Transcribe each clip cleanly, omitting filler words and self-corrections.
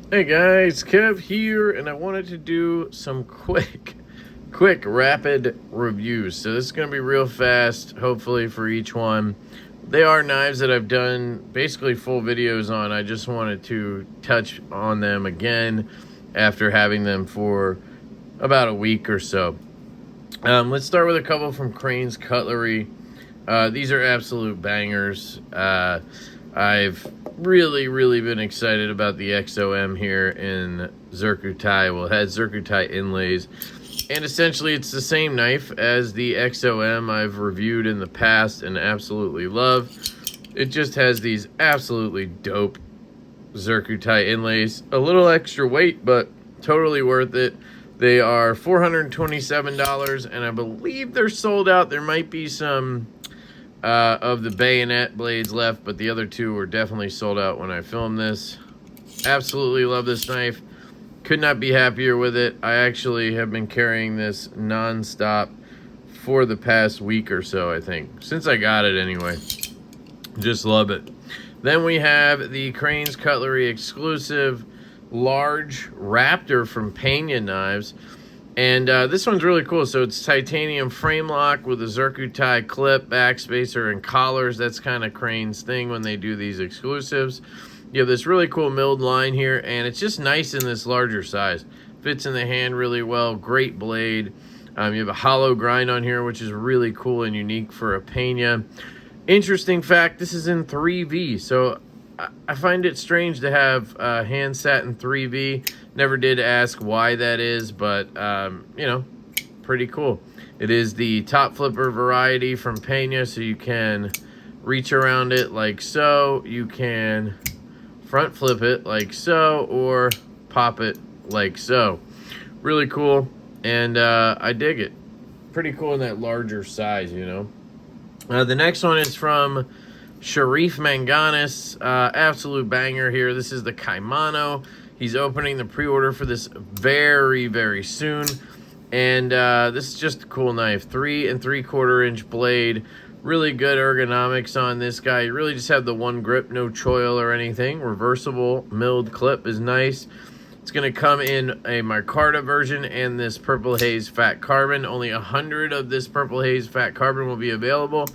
Hey guys, Kev here, and I wanted to do some quick rapid reviews. So this is going to be real fast, hopefully, for each one. They are knives that I've done basically full videos on. I just wanted to touch on them again after having them for about a week or so. Let's start with a couple from Crane's Cutlery. These are absolute bangers. I've really been excited about the XOM here in Zircuti. Well, it has Zircuti inlays, and essentially it's the same knife as the XOM I've reviewed in the past and absolutely love. It just has these absolutely dope Zircuti inlays. A little extra weight, but totally worth it. They are $427, and I believe they're sold out. There might be some of the bayonet blades left, but the other two were definitely sold out when I filmed this. Absolutely love this knife. Could not be happier with it. I actually have been carrying this non-stop for the past week or so, I think. Since I got it anyway. Just love it. Then we have the Crane's Cutlery exclusive large Raptor from Pena Knives. And this one's really cool. So it's titanium frame lock with a Zircuti clip, backspacer, and collars. That's kind of Crane's thing when they do these exclusives. You have this really cool milled line here, and it's just nice in this larger size. Fits in the hand really well. Great blade. You have a hollow grind on here, which is really cool and unique for a Pena. Interesting fact, this is in 3V. So I find it strange to have hand satin 3V. Never did ask why that is, but, you know, pretty cool. It is the top flipper variety from Pena, so you can reach around it like so. You can front flip it like so, or pop it like so. Really cool, and I dig it. Pretty cool in that larger size, you know. The next one is from Sharif Manganis, absolute banger here. This is the Kaimano. He's opening the pre-order for this very soon. And this is just a cool knife. 3 3/4 inch blade. Really good ergonomics on this guy. You really just have the one grip, no choil or anything. Reversible milled clip is nice. It's going to come in a micarta version and this Purple Haze Fat Carbon. Only 100 of this Purple Haze Fat Carbon will be available.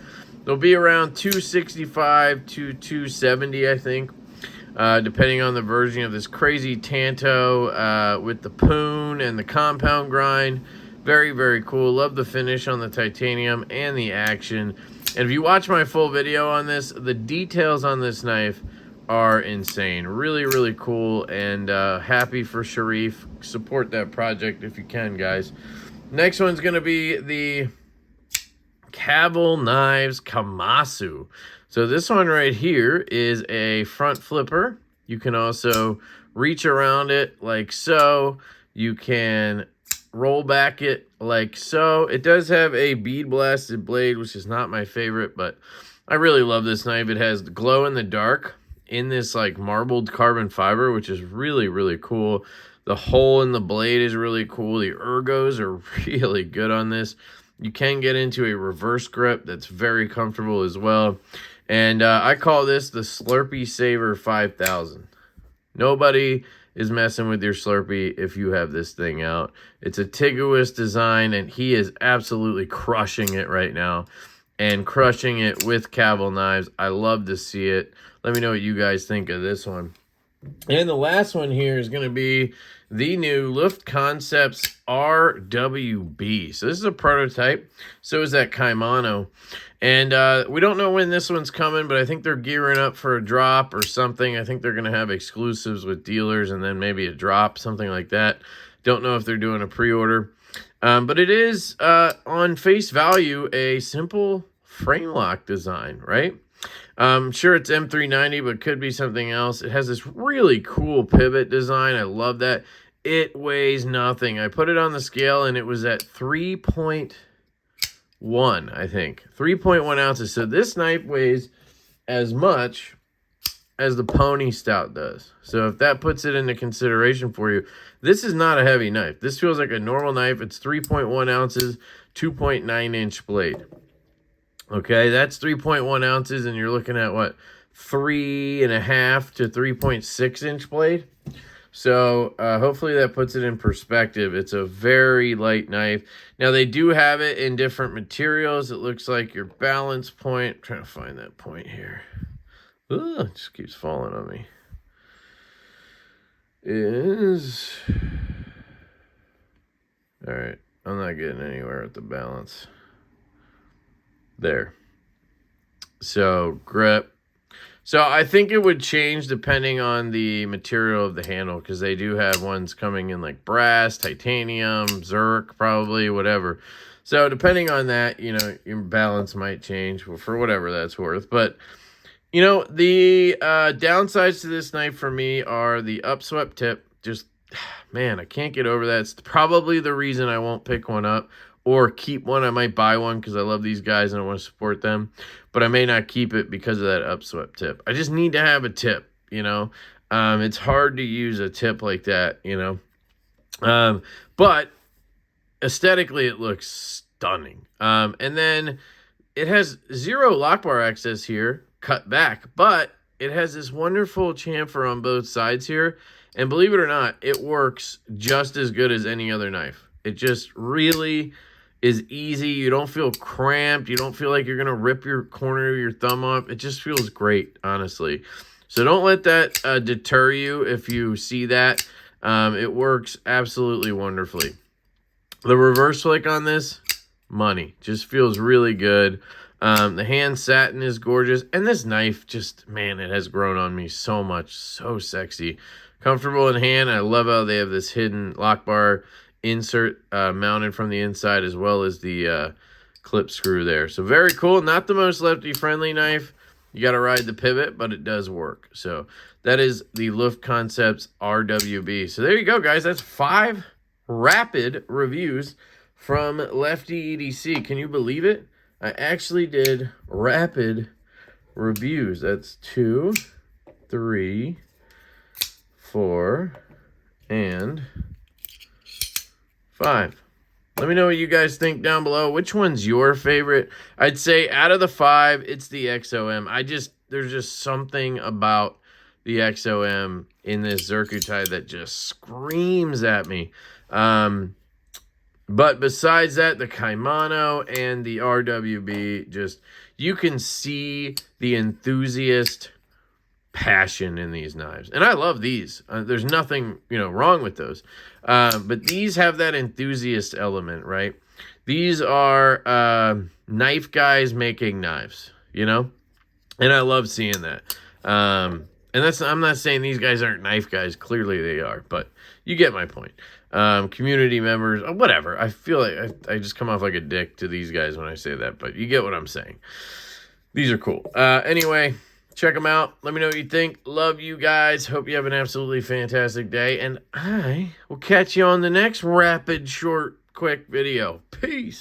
They'll be around $265 to $270, I think, depending on the version of this crazy Tanto with the poon and the compound grind. Very cool. Love the finish on the titanium and the action. And if you watch my full video on this, the details on this knife are insane. Really cool, and happy for Sharif. Support that project if you can, guys. Next one's going to be the Caval Knives Kamasu. So this one right here is a front flipper. You can also reach around it like so. You can roll back it like so. It does have a bead blasted blade, which is not my favorite, but I really love this knife. It has glow in the dark in this like marbled carbon fiber, which is really cool. The hole in the blade is really cool. The ergos are really good on this. You can get into a reverse grip that's very comfortable as well. And I call this the Slurpee Saver 5000. Nobody is messing with your Slurpee if you have this thing out. It's a Tiguous design, and he is absolutely crushing it right now. And crushing it with Caval knives. I love to see it. Let me know what you guys think of this one. And the last one here is going to be the new Luft Concepts RWB. So this is a prototype. So is that Kaimano. And we don't know when this one's coming, but I think they're gearing up for a drop or something. I think they're going to have exclusives with dealers and then maybe a drop, something like that. Don't know if they're doing a pre-order. But it is, on face value, a simple frame lock design, right? Sure, it's M390, but could be something else. It has this really cool pivot design. I love that. It weighs nothing. I put it on the scale, and it was at 3.1, I think. 3.1 ounces. So this knife weighs as much as the Pony Stout does. So if that puts it into consideration for you, this is not a heavy knife. This feels like a normal knife. It's 3.1 ounces, 2.9 inch blade. Okay, that's 3.1 ounces, and you're looking at what, 3.5 to 3.6 inch blade. So hopefully that puts it in perspective. It's a very light knife. Now they do have it in different materials. It looks like your balance point. I'm trying to find that point here. Ugh, it just keeps falling on me. Is... All right, I'm not getting anywhere with the balance. There. So grip. So I think it would change depending on the material of the handle, because they do have ones coming in like brass, titanium, Zerk, probably, whatever. So depending on that, you know, your balance might change for whatever that's worth. But, you know, the downsides to this knife for me are the upswept tip. Just, man, I can't get over that. It's probably the reason I won't pick one up or keep one. I might buy one because I love these guys and I want to support them, but I may not keep it because of that upswept tip. I just need to have a tip, you know. It's hard to use a tip like that, you know. But aesthetically, it looks stunning. And then it has 0 lock bar access here, cut back, but it has this wonderful chamfer on both sides here. And believe it or not, it works just as good as any other knife. It just really is easy. You don't feel cramped. You don't feel like you're going to rip your corner of your thumb off. It just feels great, honestly. So don't let that deter you if you see that. It works absolutely wonderfully. The reverse flick on this, money. Just feels really good. The hand satin is gorgeous. And this knife just, man, it has grown on me so much. So sexy. Comfortable in hand. I love how they have this hidden lock bar insert mounted from the inside, as well as the clip screw there. So very cool. Not the most lefty friendly knife. You got to ride the pivot, but it does work. So that is the Luft Concepts RWB. So there you go, guys. That's 5 rapid reviews from LeftyEDC. Can you believe it? I actually did rapid reviews. That's 2, 3, 4, and 5. Let me know what you guys think down below. Which one's your favorite? I'd say out of the 5, it's the XOM. There's just something about the XOM in this Zircuti that just screams at me. But besides that, the Kaimano and the RWB, just, you can see the enthusiast passion in these knives. And I love these. There's nothing, you know, wrong with those. But these have that enthusiast element, right? These are knife guys making knives, you know? And I love seeing that. And I'm not saying these guys aren't knife guys. Clearly they are, but you get my point. Community members, whatever. I feel like I just come off like a dick to these guys when I say that, but you get what I'm saying. These are cool. Anyway, check them out. Let me know what you think. Love you guys. Hope you have an absolutely fantastic day. And I will catch you on the next rapid, short, quick video. Peace.